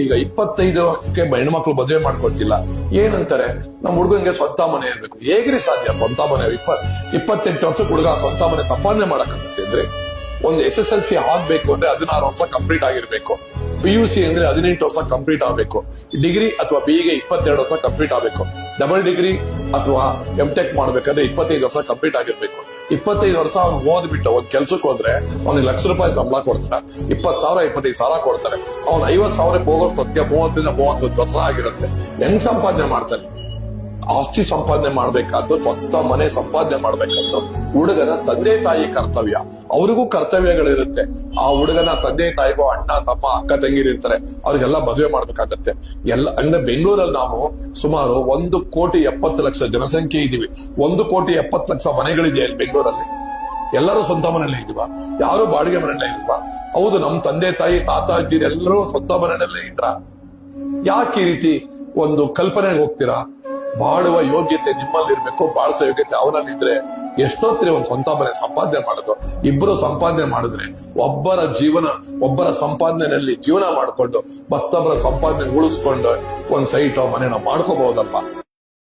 ಈಗ 25ಕ್ಕೆ ಹೆಣ್ಮಕ್ಳು ಮದುವೆ ಮಾಡ್ಕೊಳ್ತಿಲ್ಲ. ಏನಂತಾರೆ, ನಮ್ಮ ಹುಡುಗಂಗೆ ಸ್ವಂತ ಮನೆ ಇರ್ಬೇಕು. ಹೇಗ್ರಿ ಸಾಧ್ಯ ಸ್ವಂತ ಮನೆ? 28 ವರ್ಷಕ್ಕೆ ಹುಡುಗ ಸ್ವಂತ ಮನೆ ಸಂಪಾದನೆ ಮಾಡಕತ್ತೆ ಅಂದ್ರೆ, ಒಂದು SSLC ಆಗ್ಬೇಕು ಅಂದ್ರೆ 16 ವರ್ಷ ಕಂಪ್ಲೀಟ್ ಆಗಿರ್ಬೇಕು. PUC ಅಂದ್ರೆ 18 ವರ್ಷ ಕಂಪ್ಲೀಟ್ ಆಗ್ಬೇಕು. ಡಿಗ್ರಿ ಅಥವಾ BE 22 ವರ್ಷ ಕಂಪ್ಲೀಟ್ ಆಗ್ಬೇಕು. ಡಬಲ್ ಡಿಗ್ರಿ ಅಥವಾ MTech ಮಾಡ್ಬೇಕಂದ್ರೆ 25 ವರ್ಷ ಕಂಪ್ಲೀಟ್ ಆಗಿರ್ಬೇಕು. 25 ವರ್ಷ ಅವ್ನು ಓದ್ಬಿಟ್ಟು ಒಂದ್ ಕೆಲ್ಸಕ್ಕೆ ಹೋದ್ರೆ ಅವ್ನಿಗೆ ₹1,00,000 ಸಂಬಳ ಕೊಡ್ತಾರೆ, 20,000 25,000 ಕೊಡ್ತಾರೆ. ಅವ್ನು 50,000 ಹೋಗೋಷ್ಟೊತ್ತಿಗೆ 30-31 ವರ್ಷ ಆಗಿರುತ್ತೆ. ಹೆಂಗ್ ಸಂಪಾದನೆ ಮಾಡ್ತಾನೆ? ಆಸ್ತಿ ಸಂಪಾದನೆ ಮಾಡ್ಬೇಕಾದ್ದು, ಸ್ವಂತ ಮನೆ ಸಂಪಾದನೆ ಮಾಡ್ಬೇಕಾದ್ದು ಹುಡುಗನ ತಂದೆ ತಾಯಿ ಕರ್ತವ್ಯ. ಅವ್ರಿಗೂ ಕರ್ತವ್ಯಗಳಿರುತ್ತೆ. ಆ ಹುಡುಗನ ತಂದೆ ತಾಯಿಗೂ ಅಣ್ಣ ತಮ್ಮ ಅಕ್ಕ ತಂಗಿರು ಇರ್ತಾರೆ, ಅವ್ರಿಗೆಲ್ಲ ಮದುವೆ ಮಾಡ್ಬೇಕಾಗತ್ತೆ. ಅಂದ್ರೆ ಬೆಂಗಳೂರಲ್ಲಿ ನಾವು ಸುಮಾರು 1,70,00,000 ಜನಸಂಖ್ಯೆ ಇದೀವಿ. 1,70,00,000 ಮನೆಗಳಿದೆ ಅಲ್ಲಿ ಬೆಂಗಳೂರಲ್ಲಿ. ಎಲ್ಲರೂ ಸ್ವಂತ ಮನೆಯಲ್ಲೇ ಇದೀವ? ಯಾರು ಬಾಡಿಗೆ ಮನೆಯಲ್ಲೇ ಇಲ್ವಾ? ಹೌದು, ನಮ್ ತಂದೆ ತಾಯಿ ತಾತ ಅಜ್ಜಿ ಎಲ್ಲರೂ ಸ್ವಂತ ಮನೆಯಲ್ಲೇ ಇದ್ರ? ಯಾಕೆ ಈ ರೀತಿ ಒಂದು ಕಲ್ಪನೆಗೆ ಹೋಗ್ತೀರಾ? ಬಾಳುವ ಯೋಗ್ಯತೆ ನಿಮ್ಮಲ್ಲಿ ಇರ್ಬೇಕು, ಬಾಳಿಸೋ ಯೋಗ್ಯತೆ ಅವನಲ್ಲಿದ್ರೆ ಎಷ್ಟೊತ್ತಿರಿ ಒಂದ್ ಸ್ವಂತ ಮನೆ ಸಂಪಾದನೆ ಮಾಡೋದು. ಇಬ್ಬರು ಸಂಪಾದನೆ ಮಾಡಿದ್ರೆ ಒಬ್ಬರ ಸಂಪಾದನೆಯಲ್ಲಿ ಜೀವನ ಮಾಡ್ಕೊಂಡು ಮತ್ತೊಬ್ಬರ ಸಂಪಾದನೆ ಉಳಿಸ್ಕೊಂಡು ಒಂದ್ ಸೈಟೋ ಮನೆನೋ ಮಾಡ್ಕೋಬಹುದಲ್ವಾ?